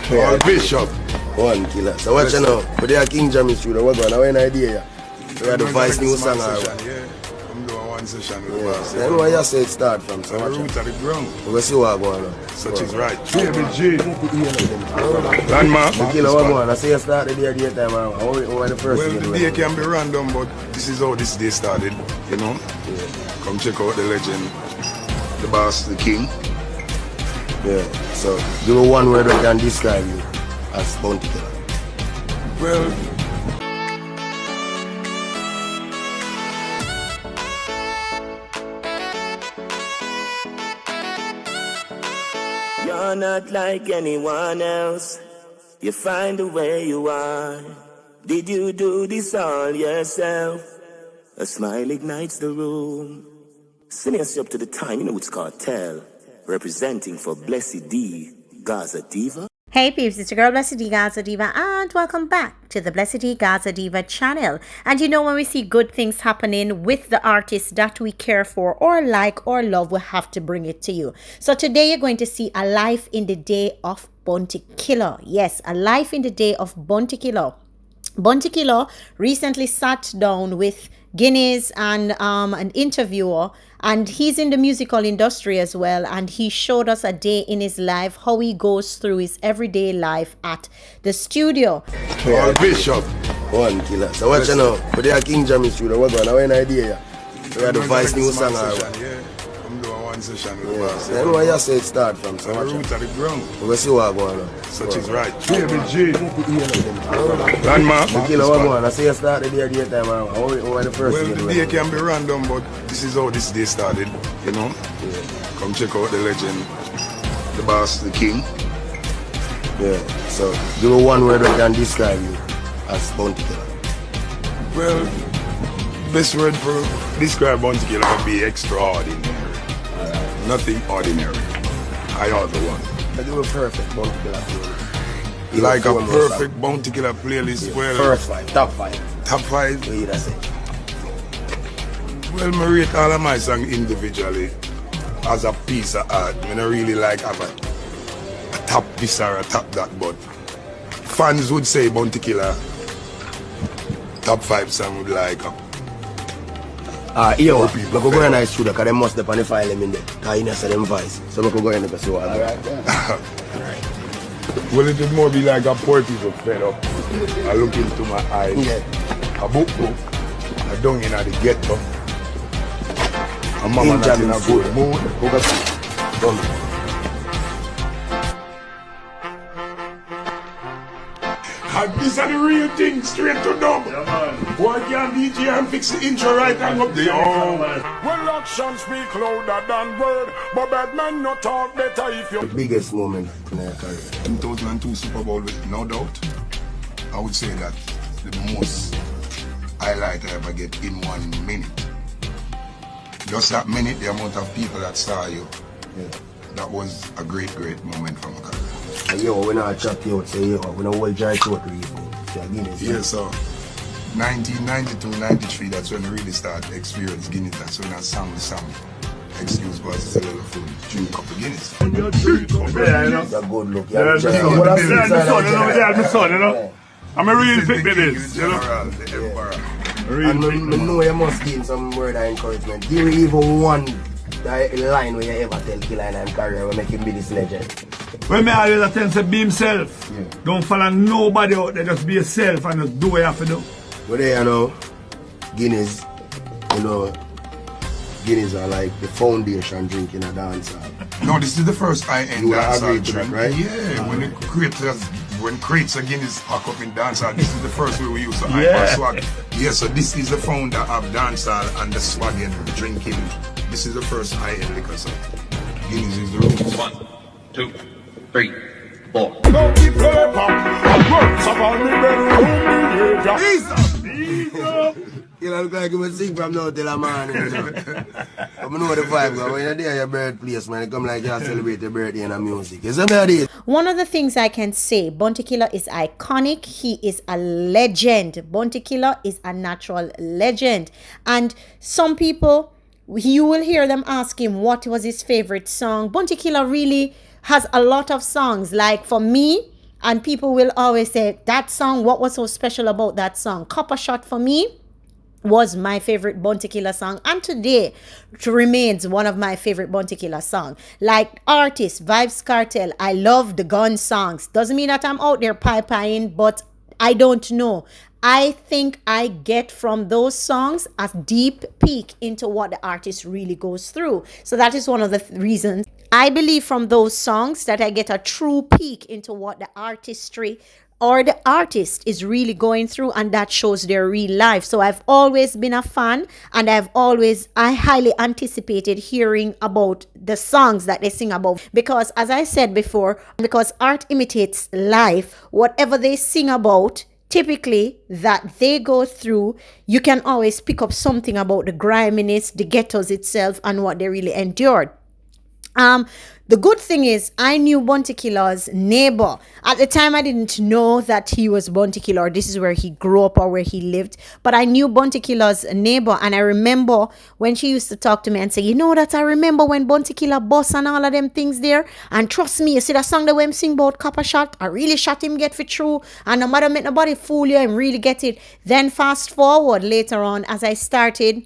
All Bishop. One killer. So watch you now. But they are King Jammy Studio. What going on? What idea? We had the Vice new song. I'm doing one session with the boss. I know why you say it start from. So the root of the ground. We'll see what going on. Such is right. Baby G. Landmark. The killer what going on? I say you started the daytime. How the first Well, the day can be random, but this is how this day started, you know? Yeah. Come check out the legend, the boss, the king. Yeah, so give me one word that can describe you as Bounty Killer. Well, you're not like anyone else. You find the way you are. Did you do this all yourself? A smile ignites the room. Sending us up to the time, you know it's called Tell. Representing for Blessydgazadiva. Hey peeps, it's your girl Blessydgazadiva and welcome back to the Blessydgazadiva channel. And you know, when we see good things happening with the artists that we care for or like or love, we have to bring it to you. So today you're going to see a life in the day of Bounty Killer. Yes, a life in the day of Bounty Killer. Bounty Killer recently sat down with Guinness and an interviewer, and he's in the musical industry as well, and he showed us a day in his life, how he goes through his everyday life at the studio. All Bishop. One killer. So watch you now. But they are King Jammy Studio. What going on? What idea? We had the Vice new song. I'm doing one session with the boss. I know why you say it start from. So the root of the ground. We'll see what going on. Such is right. Baby G. Landmark. The killer what going on? I say you started the daytime. How the first Well, the day can be random, but this is how this day started, you know? Yeah. Come check out the legend, the boss, the king. Yeah, so give me one word that can describe you as Bounty Killer. Well, best word for describe Bounty Killer would be extraordinary. Nothing ordinary. I are the one. I do a perfect Bounty Killer playlist. Like a perfect Bounty Killer playlist. Well, first five, top five. Top five? Yeah, that's it. Well, I rate all of my songs individually as a piece of art. I don't really like have a top this or a top that, but fans would say Bounty Killer top 5 song would like yo, I could go in the studio because they must have on the file them in there. Because you say them voice. So I could go in there and see what I got. Alright. Well, it would more be like a poor people fed up. I look into my eyes. Yeah. A book. I don't in the ghetto. A mama not in a good mood. Come. And these are the real thing, straight to dub. Yeah, man. Boy can DJ and fix the intro right and up there. Well, action speak louder than word, but bad man not talk better if you... The biggest moment in your career? 2002 Super Bowl, with no doubt. I would say that the most highlight I ever get in 1 minute. Just that minute, the amount of people that saw you, that was a great moment for my career. And yo, when I chat you out, say yo, when I hold dry throat to you, Guinness. Yeah, so 1992, 93, that's when I really started experience Guinness. That's when I sang the song. Excuse me, it's a little food. Drink a cup of Guinness. Yeah, you know. It's a good look. Yeah, my son, you know. I'm a real big business, you know. The emperor. And I know you must give him some word of encouragement. Give me even one line where you ever tell Killer and career will make him be this legend. When me always attend to be himself. Yeah. Don't follow nobody out there, just be yourself and just do what you have to do. But there you know, Guinness, you know, Guinness are like the foundation drink in a dance hall. No, this is the first high-end dance hall drink, right? Yeah, when crates of Guinness pack up in dance hall, this is the first way we use the hyper swag. Yeah, so this is the founder of dance hall and the swagging, drinking. This is the first high-end liquor, so Guinness is the rule. 1, 2, 3, 4. You know, look like you would sing from now till a man, you know. But I know the vibe, but when you're there at your birthplace, man, it come like you celebrate your birthday and the music. Is that what it is? One of the things I can say, Bounty Killer is iconic. He is a legend. Bounty Killer is a natural legend. And some people, you will hear them ask him what was his favorite song. Bounty Killer really has a lot of songs. Like for me, And people will always say, that song, what was so special about that song? Copper Shot for me was my favorite Bounty Killer song, and today it remains one of my favorite Bounty Killer songs. Like artists, Vybz Kartel, I love the gun songs. Doesn't mean that I'm out there pie-pieing, but I don't know. I think I get from those songs a deep peek into what the artist really goes through. So that is one of the reasons I believe from those songs that I get a true peek into what the artistry or the artist is really going through, and that shows their real life. So I've always been a fan, and I highly anticipated hearing about the songs that they sing about, because as I said before, because art imitates life, whatever they sing about, typically that they go through, you can always pick up something about the griminess, the ghettos itself, and what they really endured. The good thing is I knew Bounty Killer's neighbor. At the time, I didn't know that he was Bounty Killer, or this is where he grew up or where he lived. But I knew Bounty Killer's neighbor, and I remember when she used to talk to me and say, you know that I remember when Bounty Killer boss and all of them things there. And trust me, you see that song that when him sing about Copper Shot, I really shot him get for true. And no matter make nobody fool you, I really get it. Then fast forward later on, as I started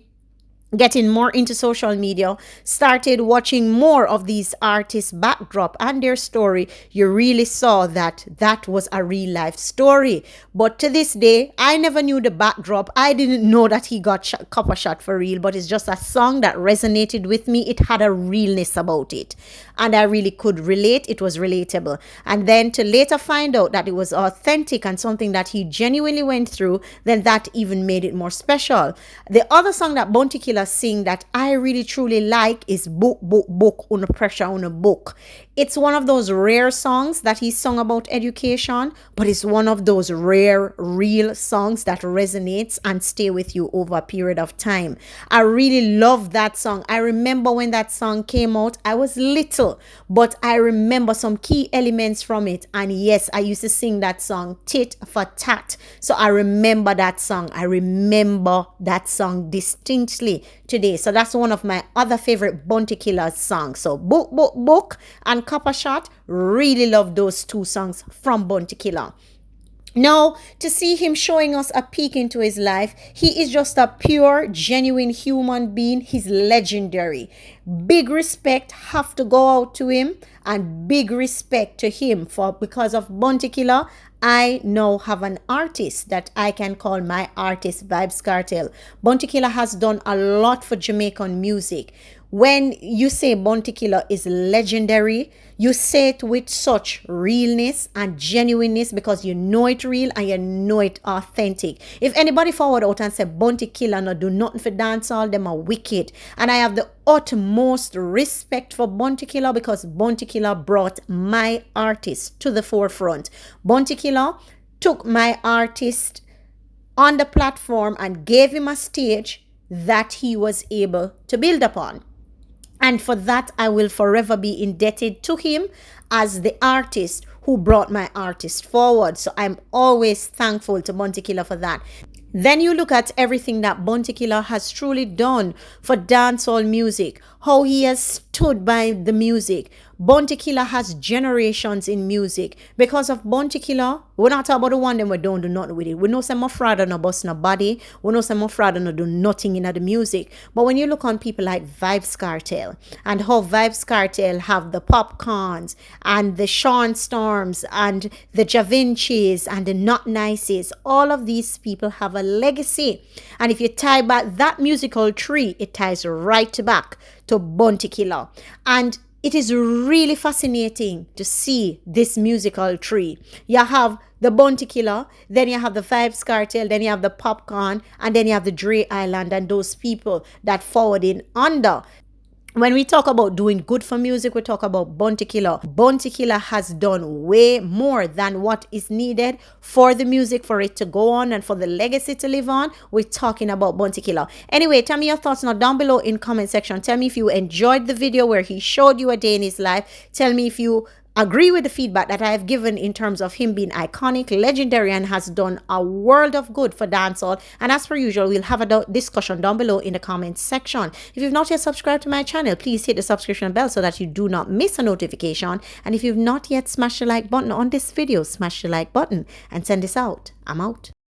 getting more into social media, started watching more of these artists' backdrop and their story, you really saw that that was a real life story. But to this day, I never knew the backdrop. I didn't know that he got Copper Shot for real, but it's just a song that resonated with me. It had a realness about it, and I really could relate. It was relatable. And then to later find out that it was authentic and something that he genuinely went through, then that even made it more special. The other song that Bounty Killer sing that I really truly like is Book, Book, Book, Under Pressure on a Book. It's one of those rare songs that he sung about education, but it's one of those rare, real songs that resonates and stay with you over a period of time. I really love that song. I remember when that song came out, I was little, but I remember some key elements from it. And yes, I used to sing that song tit for tat. So I remember that song. I remember that song distinctly today. So that's one of my other favorite Bounty Killer songs. So Book, Book, Book and Copper Shot, really love those two songs from Bounty Killer. Now, to see him showing us a peek into his life, he is just a pure, genuine human being. He's legendary. Big respect have to go out to him, and big respect to him for because of Bounty Killer. I now have an artist that I can call my artist, Vybz Kartel. Bounty Killer has done a lot for Jamaican music. When you say Bounty Killer is legendary, you say it with such realness and genuineness because you know it real and you know it authentic. If anybody forward out and say Bounty Killer no do nothing for dancehall, them are wicked. And I have the utmost respect for Bounty Killer because Bounty Killer brought my artist to the forefront. Bounty Killer took my artist on the platform and gave him a stage that he was able to build upon. And for that, I will forever be indebted to him as the artist who brought my artist forward. So I'm always thankful to Bounty Killer for that. Then you look at everything that Bounty Killer has truly done for dancehall music, how he has stood by the music. Bounty Killer has generations in music. Because of Bounty Killer, we're not talking about the one that we don't do nothing with it. We know some Mofrada no bust no body. We know some Mofrada no do nothing in the music. But when you look on people like Vybz Kartel and how Vybz Kartel have the Popcorns and the Sean Storms and the Javincis and the Not Nices, all of these people have a legacy. And if you tie back that musical tree, it ties right back to Bounty Killer. And it is really fascinating to see this musical tree. You have the Bounty Killer, then you have the Vybz Kartel, then you have the Popcorn, and then you have the Dre Island and those people that forward in under. When we talk about doing good for music, we talk about Bounty Killer. Bounty Killer has done way more than what is needed for the music, for it to go on and for the legacy to live on. We're talking about Bounty Killer. Anyway, tell me your thoughts now down below in comment section. Tell me if you enjoyed the video where he showed you a day in his life. Tell me if you agree with the feedback that I have given in terms of him being iconic, legendary, and has done a world of good for dancehall. And as per usual, we'll have a discussion down below in the comments section. If you've not yet subscribed to my channel, please hit the subscription bell so that you do not miss a notification. And if you've not yet smashed the like button on this video, smash the like button and send this out. I'm out.